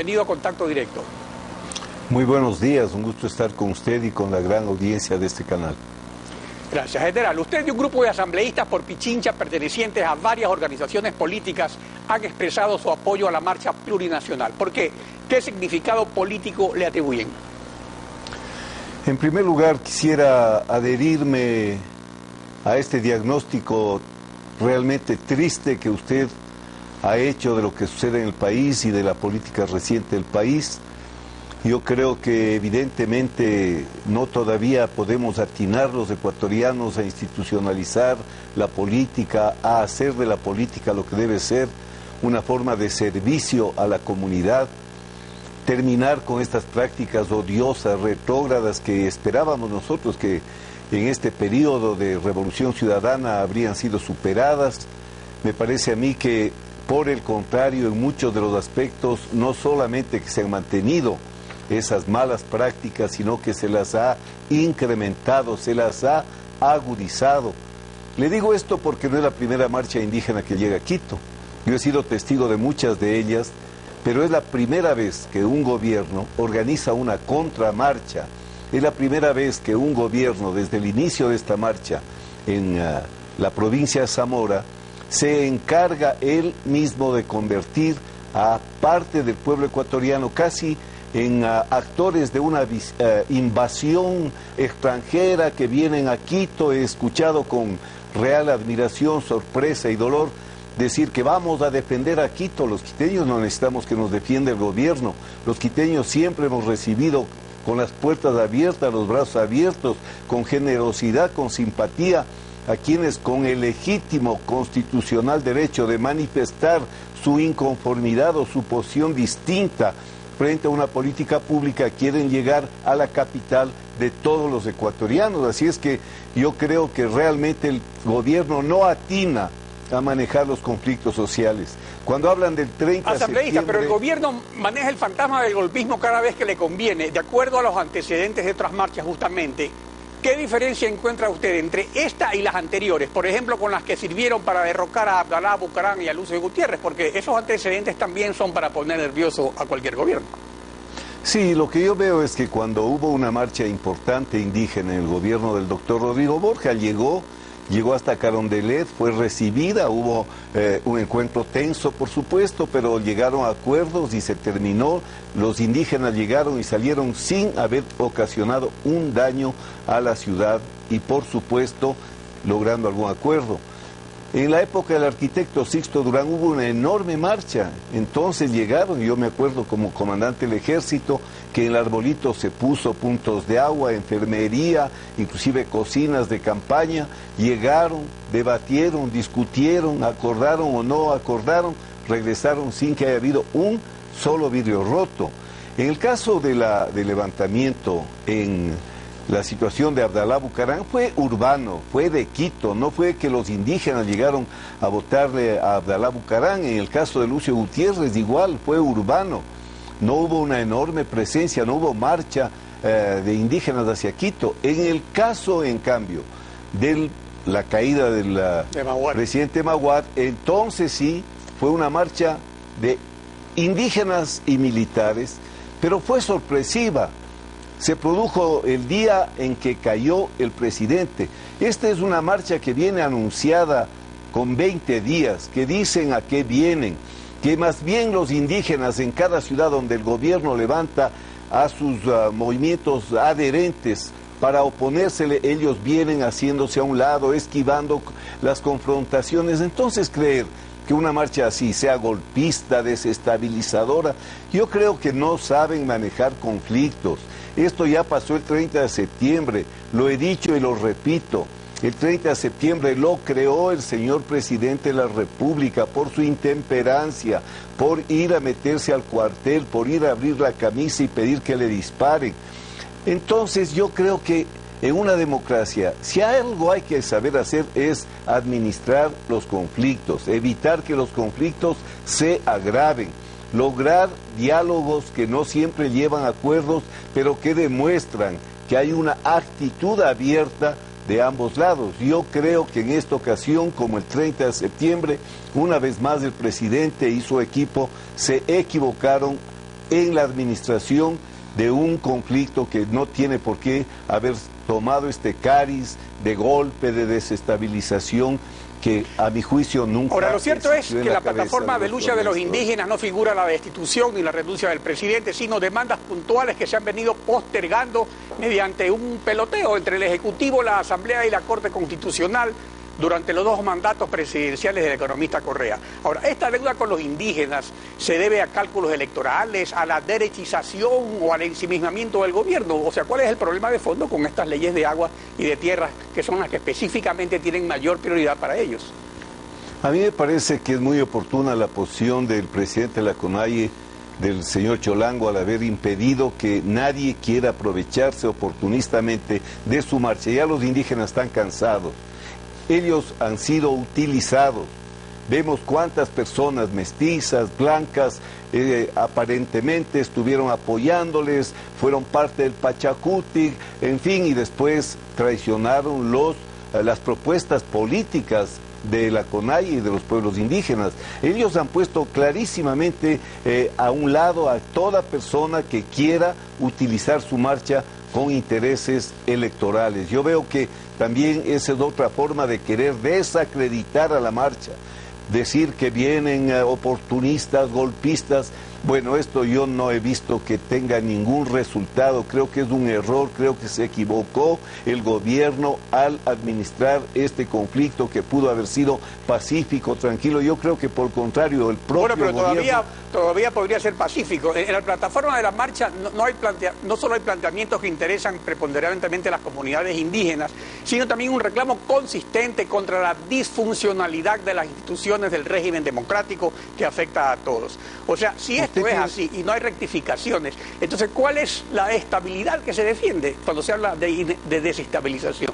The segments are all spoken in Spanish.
Bienvenido a Contacto Directo. Muy buenos días, un gusto estar con usted y con la gran audiencia de este canal. Gracias, general. Usted y un grupo de asambleístas por Pichincha pertenecientes a varias organizaciones políticas han expresado su apoyo a la marcha plurinacional. ¿Por qué? ¿Qué significado político le atribuyen? En primer lugar, quisiera adherirme a este diagnóstico realmente triste que usted ha hecho de lo que sucede en el país y de la política reciente del país. Yo creo que evidentemente no todavía podemos atinar los ecuatorianos a institucionalizar la política, a hacer de la política lo que debe ser una forma de servicio a la comunidad, terminar con estas prácticas odiosas, retrógradas que esperábamos nosotros que en este periodo de revolución ciudadana habrían sido superadas. Me parece a mí que por el contrario, en muchos de los aspectos, no solamente que se han mantenido esas malas prácticas, sino que se las ha incrementado, se las ha agudizado. Le digo esto porque no es la primera marcha indígena que llega a Quito. Yo he sido testigo de muchas de ellas, pero es la primera vez que un gobierno organiza una contramarcha. Es la primera vez que un gobierno, desde el inicio de esta marcha en la provincia de Zamora, se encarga él mismo de convertir a parte del pueblo ecuatoriano casi en actores de una invasión extranjera que vienen a Quito. He escuchado con real admiración, sorpresa y dolor decir que vamos a defender a Quito. Los quiteños no necesitamos que nos defienda el gobierno. Los quiteños siempre hemos recibido con las puertas abiertas, los brazos abiertos, con generosidad, con simpatía, a quienes con el legítimo constitucional derecho de manifestar su inconformidad o su posición distinta frente a una política pública quieren llegar a la capital de todos los ecuatorianos. Así es que yo creo que realmente el gobierno no atina a manejar los conflictos sociales. Cuando hablan del 30 de septiembre... Pero el gobierno maneja el fantasma del golpismo cada vez que le conviene, de acuerdo a los antecedentes de otras marchas justamente. ¿Qué diferencia encuentra usted entre esta y las anteriores? Por ejemplo, con las que sirvieron para derrocar a Abdalá Bucaram y a Lucio Gutiérrez, porque esos antecedentes también son para poner nervioso a cualquier gobierno. Sí, lo que yo veo es que cuando hubo una marcha importante indígena en el gobierno del doctor Rodrigo Borja, llegó hasta Carondelet, fue recibida, hubo un encuentro tenso, por supuesto, pero llegaron a acuerdos y se terminó. Los indígenas llegaron y salieron sin haber ocasionado un daño a la ciudad y, por supuesto, logrando algún acuerdo. En la época del arquitecto Sixto Durán hubo una enorme marcha, entonces llegaron, yo me acuerdo como comandante del ejército, que en el arbolito se puso puntos de agua, enfermería, inclusive cocinas de campaña, llegaron, debatieron, discutieron, acordaron o no acordaron, regresaron sin que haya habido un solo vidrio roto. En el caso del levantamiento en la situación de Abdalá Bucaram fue urbano, fue de Quito, no fue que los indígenas llegaron a votarle a Abdalá Bucaram. En el caso de Lucio Gutiérrez igual, fue urbano. No hubo una enorme presencia, no hubo marcha de indígenas hacia Quito. En el caso, en cambio, de la caída del presidente Maguad, entonces sí, fue una marcha de indígenas y militares, pero fue sorpresiva. Se produjo el día en que cayó el presidente. Esta es una marcha que viene anunciada con 20 días, que dicen a qué vienen, que más bien los indígenas en cada ciudad donde el gobierno levanta a sus movimientos adherentes para oponérsele, ellos vienen haciéndose a un lado, esquivando las confrontaciones. Entonces creer que una marcha así sea golpista, desestabilizadora, yo creo que no saben manejar conflictos. Esto ya pasó el 30 de septiembre, lo he dicho y lo repito. El 30 de septiembre lo creó el señor presidente de la República por su intemperancia, por ir a meterse al cuartel, por ir a abrir la camisa y pedir que le disparen. Entonces yo creo que en una democracia, si algo hay que saber hacer es administrar los conflictos, evitar que los conflictos se agraven, lograr diálogos que no siempre llevan a acuerdos, pero que demuestran que hay una actitud abierta de ambos lados. Yo creo que en esta ocasión, como el 30 de septiembre, una vez más el presidente y su equipo se equivocaron en la administración de un conflicto que no tiene por qué haber tomado este cariz de golpe, de desestabilización, que a mi juicio nunca... Ahora, lo cierto es que la plataforma de lucha de los indígenas indígenas no figura la destitución ni la renuncia del presidente, sino demandas puntuales que se han venido postergando mediante un peloteo entre el Ejecutivo, la Asamblea y la Corte Constitucional durante los 2 mandatos presidenciales del economista Correa. Ahora, esta deuda con los indígenas se debe a cálculos electorales, a la derechización o al ensimismamiento del gobierno. O sea, ¿cuál es el problema de fondo con estas leyes de agua y de tierras que son las que específicamente tienen mayor prioridad para ellos? A mí me parece que es muy oportuna la posición del presidente de la CONAIE, del señor Cholango, al haber impedido que nadie quiera aprovecharse oportunistamente de su marcha. Ya los indígenas están cansados. Ellos han sido utilizados. Vemos cuántas personas mestizas, blancas, aparentemente estuvieron apoyándoles, fueron parte del Pachacutic, en fin, y después traicionaron las propuestas políticas de la CONAIE y de los pueblos indígenas. Ellos han puesto clarísimamente a un lado a toda persona que quiera utilizar su marcha con intereses electorales. Yo veo que también esa es otra forma de querer desacreditar a la marcha, decir que vienen oportunistas, golpistas. Bueno, esto yo no he visto que tenga ningún resultado. Creo que es un error, creo que se equivocó el gobierno al administrar este conflicto que pudo haber sido pacífico, tranquilo. Yo creo que por contrario, el propio gobierno... todavía podría ser pacífico. En la plataforma de la marcha no solo hay planteamientos que interesan preponderantemente a las comunidades indígenas, sino también un reclamo consistente contra la disfuncionalidad de las instituciones del régimen democrático que afecta a todos. O sea, si esto es así y no hay rectificaciones, entonces ¿cuál es la estabilidad que se defiende cuando se habla de desestabilización?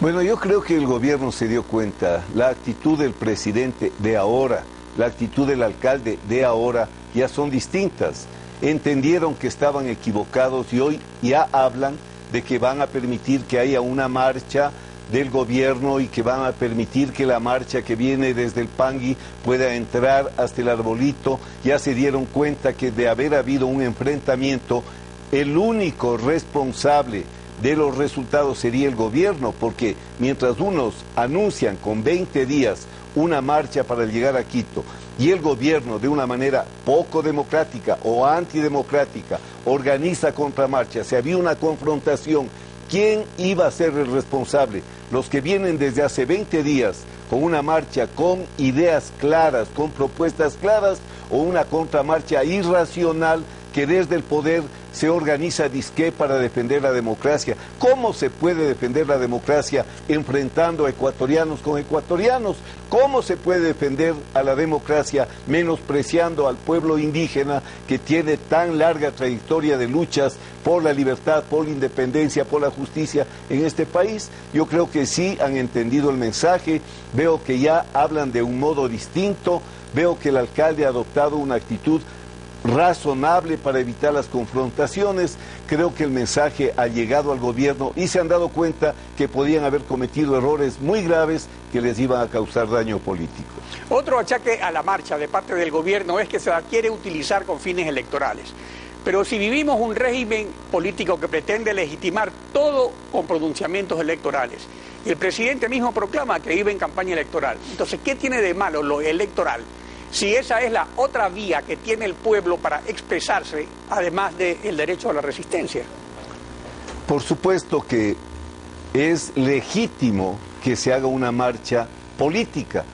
Bueno, yo creo que el gobierno se dio cuenta, la actitud del presidente de ahora, la actitud del alcalde de ahora ya son distintas. Entendieron que estaban equivocados y hoy ya hablan de que van a permitir que haya una marcha del gobierno y que van a permitir que la marcha que viene desde el Pangui pueda entrar hasta el Arbolito. Ya se dieron cuenta que de haber habido un enfrentamiento, el único responsable de los resultados sería el gobierno, porque mientras unos anuncian con 20 días una marcha para llegar a Quito y el gobierno de una manera poco democrática o antidemocrática organiza contramarcha, si había una confrontación, ¿quién iba a ser el responsable? Los que vienen desde hace 20 días con una marcha con ideas claras, con propuestas claras, o una contramarcha irracional que desde el poder se organiza disque para defender la democracia. ¿Cómo se puede defender la democracia enfrentando a ecuatorianos con ecuatorianos? ¿Cómo se puede defender a la democracia menospreciando al pueblo indígena que tiene tan larga trayectoria de luchas por la libertad, por la independencia, por la justicia en este país? Yo creo que sí han entendido el mensaje, veo que ya hablan de un modo distinto, veo que el alcalde ha adoptado una actitud razonable para evitar las confrontaciones. Creo que el mensaje ha llegado al gobierno y se han dado cuenta que podían haber cometido errores muy graves que les iban a causar daño político. Otro achaque a la marcha de parte del gobierno es que se la quiere utilizar con fines electorales. Pero si vivimos un régimen político que pretende legitimar todo con pronunciamientos electorales, y el presidente mismo proclama que vive en campaña electoral, entonces, ¿qué tiene de malo lo electoral? Si esa es la otra vía que tiene el pueblo para expresarse, además del derecho a la resistencia. Por supuesto que es legítimo que se haga una marcha política.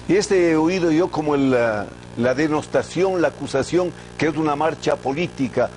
Y he oído yo como la denostación, la acusación que es una marcha política.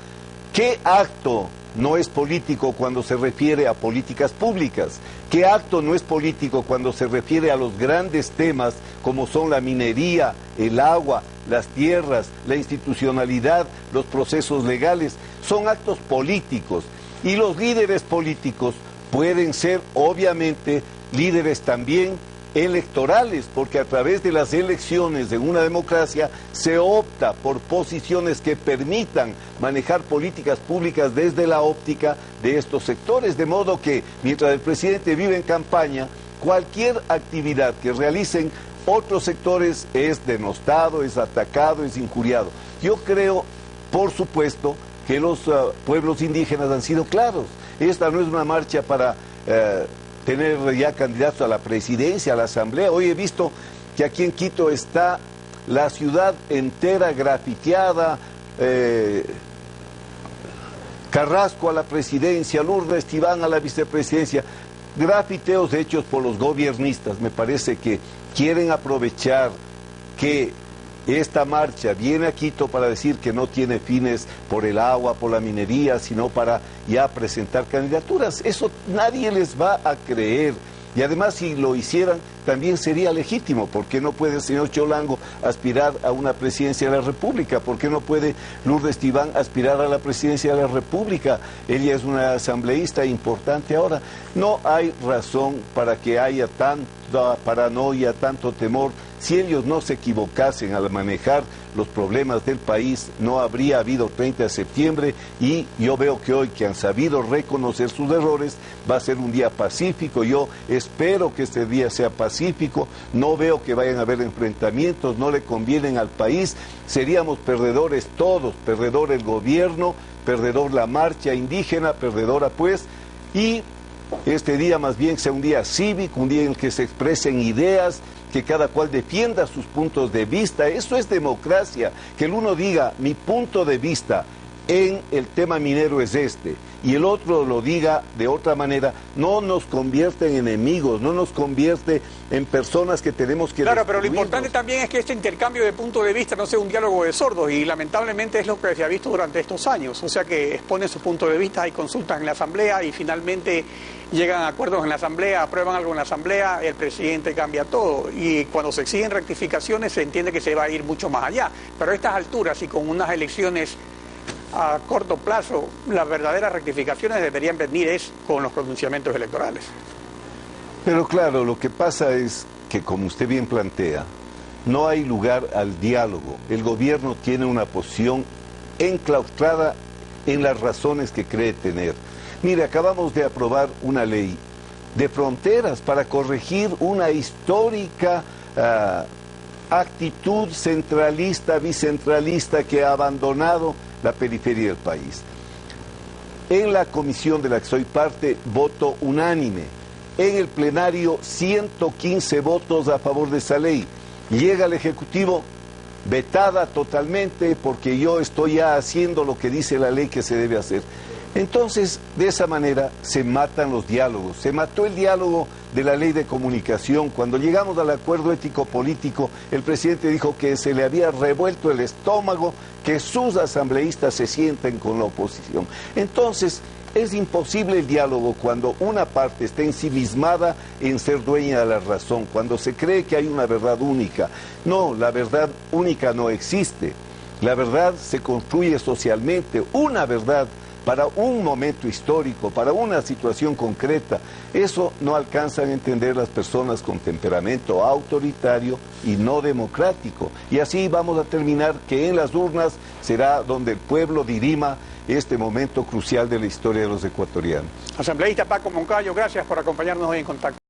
¿Qué acto no es político cuando se refiere a políticas públicas? ¿Qué acto no es político cuando se refiere a los grandes temas como son la minería, el agua, las tierras, la institucionalidad, los procesos legales? Son actos políticos y los líderes políticos pueden ser obviamente líderes también electorales, porque a través de las elecciones de una democracia se opta por posiciones que permitan manejar políticas públicas desde la óptica de estos sectores, de modo que mientras el presidente vive en campaña, cualquier actividad que realicen otros sectores es denostado, es atacado, es injuriado. Yo creo por supuesto que los pueblos indígenas han sido claros. Esta no es una marcha para tener ya candidatos a la presidencia, a la asamblea. Hoy he visto que aquí en Quito está la ciudad entera grafiteada, Carrasco a la presidencia, Lourdes Esteban a la vicepresidencia, grafiteos hechos por los gobiernistas. Me parece que quieren aprovechar que esta marcha viene a Quito para decir que no tiene fines por el agua, por la minería, sino para ya presentar candidaturas. Eso nadie les va a creer. Y además, si lo hicieran, también sería legítimo. ¿Por qué no puede el señor Cholango aspirar a una presidencia de la República? ¿Por qué no puede Lourdes Esteban aspirar a la presidencia de la República? Ella es una asambleísta importante ahora. No hay razón para que haya tanta paranoia, tanto temor. Si ellos no se equivocasen al manejar los problemas del país, no habría habido 30 de septiembre, y yo veo que hoy que han sabido reconocer sus errores, va a ser un día pacífico. Yo espero que este día sea pacífico, no veo que vayan a haber enfrentamientos, no le convienen al país, seríamos perdedores todos, perdedor el gobierno, perdedor la marcha indígena, perdedora pues, y este día más bien sea un día cívico, un día en el que se expresen ideas, que cada cual defienda sus puntos de vista. Eso es democracia, que el uno diga mi punto de vista en el tema minero es este, y el otro lo diga de otra manera, no nos convierte en enemigos, no nos convierte en personas que tenemos que Claro, pero lo importante también es que este intercambio de puntos de vista no sea un diálogo de sordos, y lamentablemente es lo que se ha visto durante estos años. O sea que exponen sus puntos de vista, hay consultas en la Asamblea y finalmente llegan a acuerdos en la Asamblea, aprueban algo en la Asamblea, el presidente cambia todo, y cuando se exigen rectificaciones se entiende que se va a ir mucho más allá. Pero a estas alturas y con unas elecciones a corto plazo, las verdaderas rectificaciones deberían venir con los pronunciamientos electorales. Pero claro, lo que pasa es que, como usted bien plantea, no hay lugar al diálogo. El gobierno tiene una posición enclaustrada en las razones que cree tener. Mire, acabamos de aprobar una ley de fronteras para corregir una histórica actitud centralista, bicentralista que ha abandonado la periferia del país. En la comisión de la que soy parte, voto unánime. En el plenario, 115 votos a favor de esa ley. Llega al Ejecutivo, vetada totalmente, porque yo estoy ya haciendo lo que dice la ley que se debe hacer. Entonces, de esa manera se matan los diálogos. Se mató el diálogo de la ley de comunicación. Cuando llegamos al acuerdo ético-político, el presidente dijo que se le había revuelto el estómago que sus asambleístas se sienten con la oposición. Entonces, es imposible el diálogo cuando una parte está ensimismada en ser dueña de la razón, cuando se cree que hay una verdad única. No, la verdad única no existe. La verdad se construye socialmente, una verdad para un momento histórico, para una situación concreta. Eso no alcanzan a entender las personas con temperamento autoritario y no democrático. Y así vamos a terminar que en las urnas será donde el pueblo dirima este momento crucial de la historia de los ecuatorianos. Asambleísta Paco Moncayo, gracias por acompañarnos hoy en Contacto.